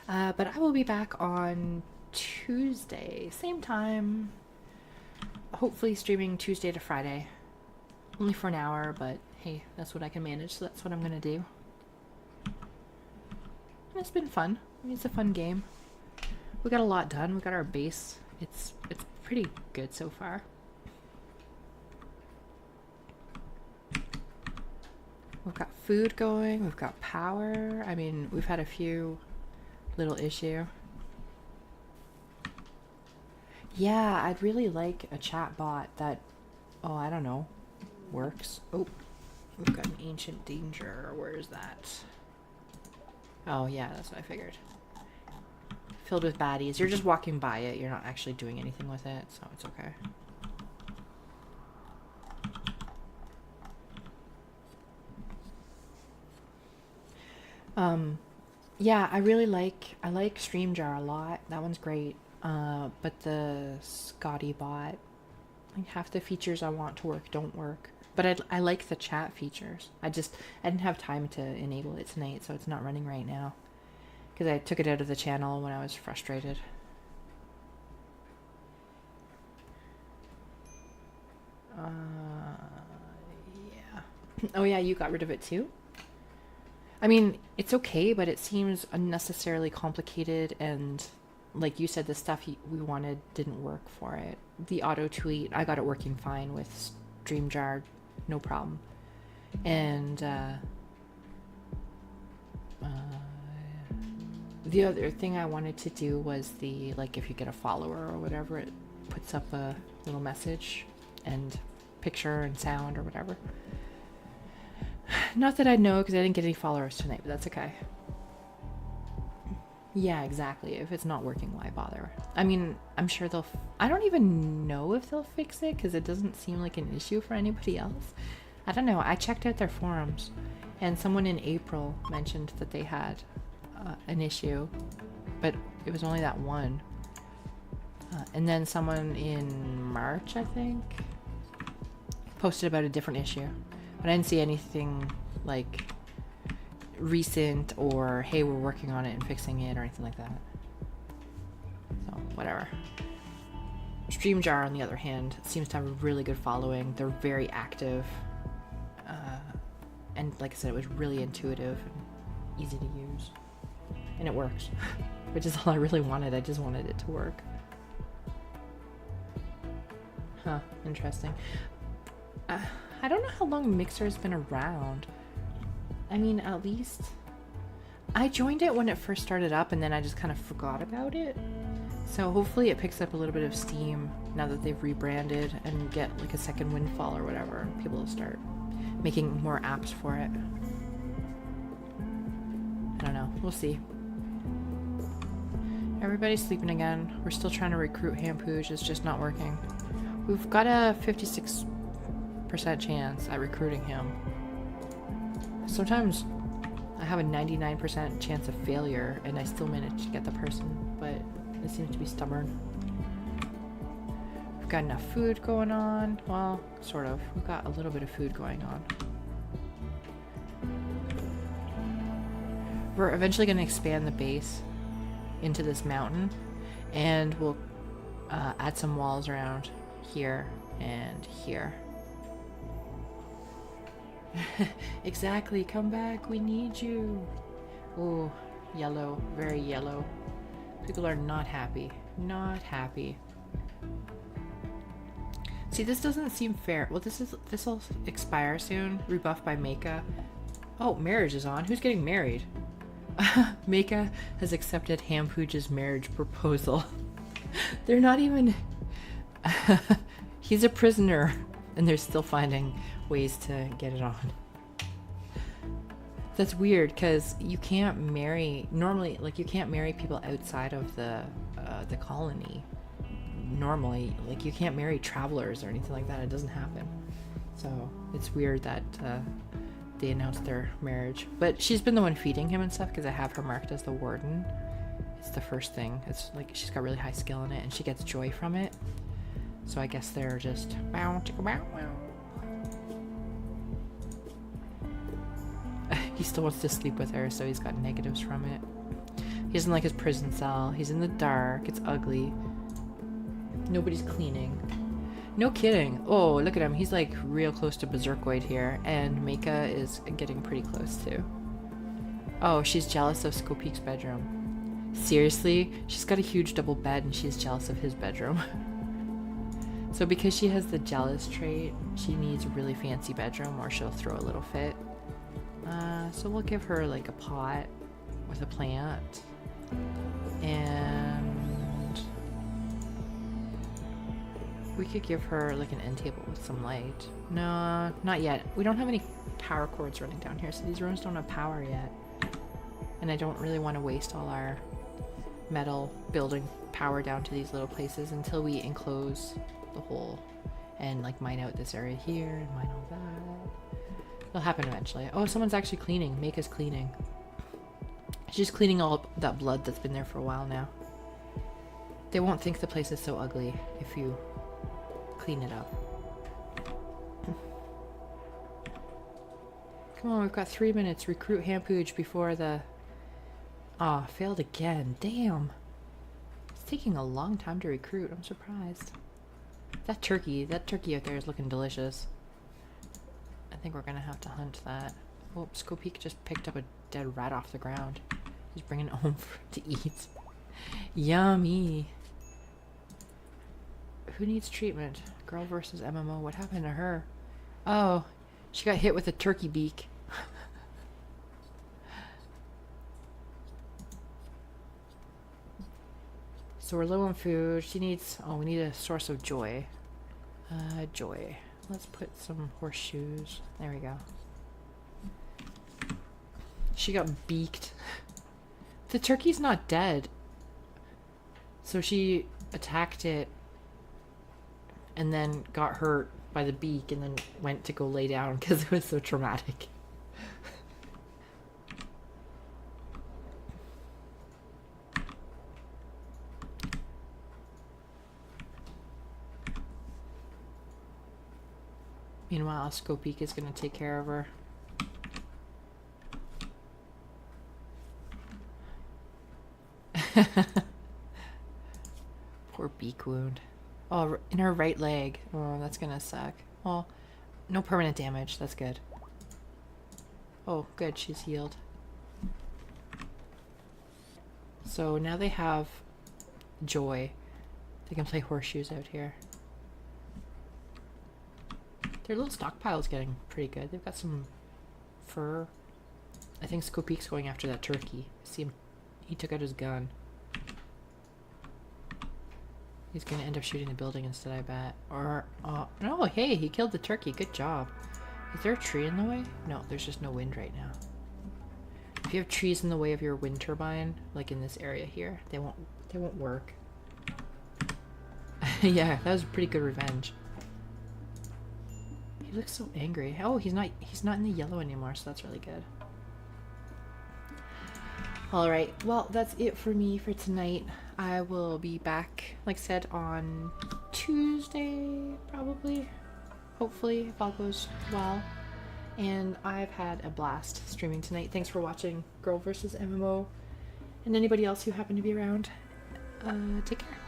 But I will be back on Tuesday, same time. Hopefully streaming Tuesday to Friday. Only for an hour, but hey, that's what I can manage, so that's what I'm gonna do. And it's been fun. I mean, it's a fun game. We got a lot done. We got our base. It's pretty good so far. We've got food going. We've got power. I mean, we've had a few little issue. Yeah, I'd really like a chat bot that, oh, I don't know, works. Oh, we've got an ancient danger. Where is that? Oh, yeah, that's what I figured. Filled with baddies. You're just walking by it. You're not actually doing anything with it, so it's okay. Yeah, I like StreamJar a lot. That one's great. But the Scotty bot, like half the features I want to work don't work. But I like the chat features. I didn't have time to enable it tonight, so it's not running right now. Because I took it out of the channel when I was frustrated. Yeah. Oh yeah, you got rid of it too? I mean, it's okay, but it seems unnecessarily complicated, and like you said, the stuff we wanted didn't work for it. The auto tweet, I got it working fine with StreamJar, no problem. And the other thing I wanted to do was the, like, if you get a follower or whatever, it puts up a little message and picture and sound or whatever. Not that I know, because I didn't get any followers tonight, but that's okay. Yeah, exactly. If it's not working, why bother? I mean, I'm sure they'll... I don't even know if they'll fix it, because it doesn't seem like an issue for anybody else. I don't know. I checked out their forums, and someone in April mentioned that they had an issue, but it was only that one. And then someone in March, I think, posted about a different issue. But I didn't see anything, like, recent or, hey, we're working on it and fixing it or anything like that. So, whatever. Streamjar, on the other hand, seems to have a really good following. They're very active. And like I said, it was really intuitive and easy to use. And it works, which is all I really wanted. I just wanted it to work. Huh, interesting. I don't know how long Mixer's been around. I mean, at least... I joined it when it first started up, and then I just kind of forgot about it. So hopefully it picks up a little bit of steam now that they've rebranded and get like a second windfall or whatever. People will start making more apps for it. I don't know. We'll see. Everybody's sleeping again. We're still trying to recruit Hampooch. It's just not working. We've got a 56% chance at recruiting him. Sometimes I have a 99% chance of failure and I still manage to get the person, but it seems to be stubborn. We've got enough food going on. Well, sort of. We've got a little bit of food going on. We're eventually going to expand the base into this mountain, and we'll add some walls around here and here. Exactly, come back, we need you. Oh, yellow, very yellow. People are not happy. Not happy. See, this doesn't seem fair. Well, this'll expire soon. Rebuffed by Meika. Oh, marriage is on. Who's getting married? Meika has accepted Hampooch's marriage proposal. They're not even... He's a prisoner, and they're still finding ways to get it on. That's weird, because you can't marry... Normally, like, you can't marry people outside of the colony. Normally, like, you can't marry travelers or anything like that. It doesn't happen. So, it's weird that... they announced their marriage. But she's been the one feeding him and stuff because I have her marked as the warden. It's the first thing. It's like she's got really high skill in it and she gets joy from it. So I guess they're just he still wants to sleep with her, so he's got negatives from it. He doesn't like his prison cell. He's in the dark. It's ugly. Nobody's cleaning. No kidding. Oh, look at him. He's like real close to Berserkoid here, and Meika is getting pretty close too. Oh, she's jealous of Skopik's bedroom. Seriously? She's got a huge double bed and she's jealous of his bedroom. So because she has the jealous trait, she needs a really fancy bedroom or she'll throw a little fit. So we'll give her like a pot with a plant. And we could give her like an end table with some light. No, not yet. We don't have any power cords running down here, so these rooms don't have power yet. And I don't really want to waste all our metal building power down to these little places until we enclose the whole and like mine out this area here and mine all that. It'll happen eventually. Oh, someone's actually cleaning. Meika's cleaning. She's cleaning all that blood that's been there for a while now. They won't think the place is so ugly if you clean it up. Come on, we've got 3 minutes. Recruit Hampooch before the... Aw, failed again. Damn. It's taking a long time to recruit. I'm surprised. That turkey out there is looking delicious. I think we're gonna have to hunt that. Oh, Skopik just picked up a dead rat off the ground. He's bringing it home to eat. Yummy. Who needs treatment? Girl versus MMO. What happened to her? Oh, she got hit with a turkey beak. So we're low on food. She needs... Oh, we need a source of joy. Joy. Let's put some horseshoes. There we go. She got beaked. The turkey's not dead. So she attacked it and then got hurt by the beak and then went to go lay down because it was so traumatic. Meanwhile, Skopik is going to take care of her. Poor beak wound. Oh, in her right leg. Oh, that's gonna suck. Well, no permanent damage. That's good. Oh, good. She's healed. So now they have joy. They can play horseshoes out here. Their little stockpile is getting pretty good. They've got some fur. I think Skopik's going after that turkey. See him, he took out his gun. He's gonna end up shooting the building instead, I bet. Or, no, hey, he killed the turkey. Good job. Is there a tree in the way? No, there's just no wind right now. If you have trees in the way of your wind turbine, like in this area here, they won't work. Yeah, that was pretty good revenge. He looks so angry. Oh, he's not in the yellow anymore, so that's really good. Alright, well, that's it for me for tonight. I will be back, like I said, on Tuesday, probably. Hopefully, if all goes well. And I've had a blast streaming tonight. Thanks for watching Girl vs. MMO. And anybody else who happened to be around, take care.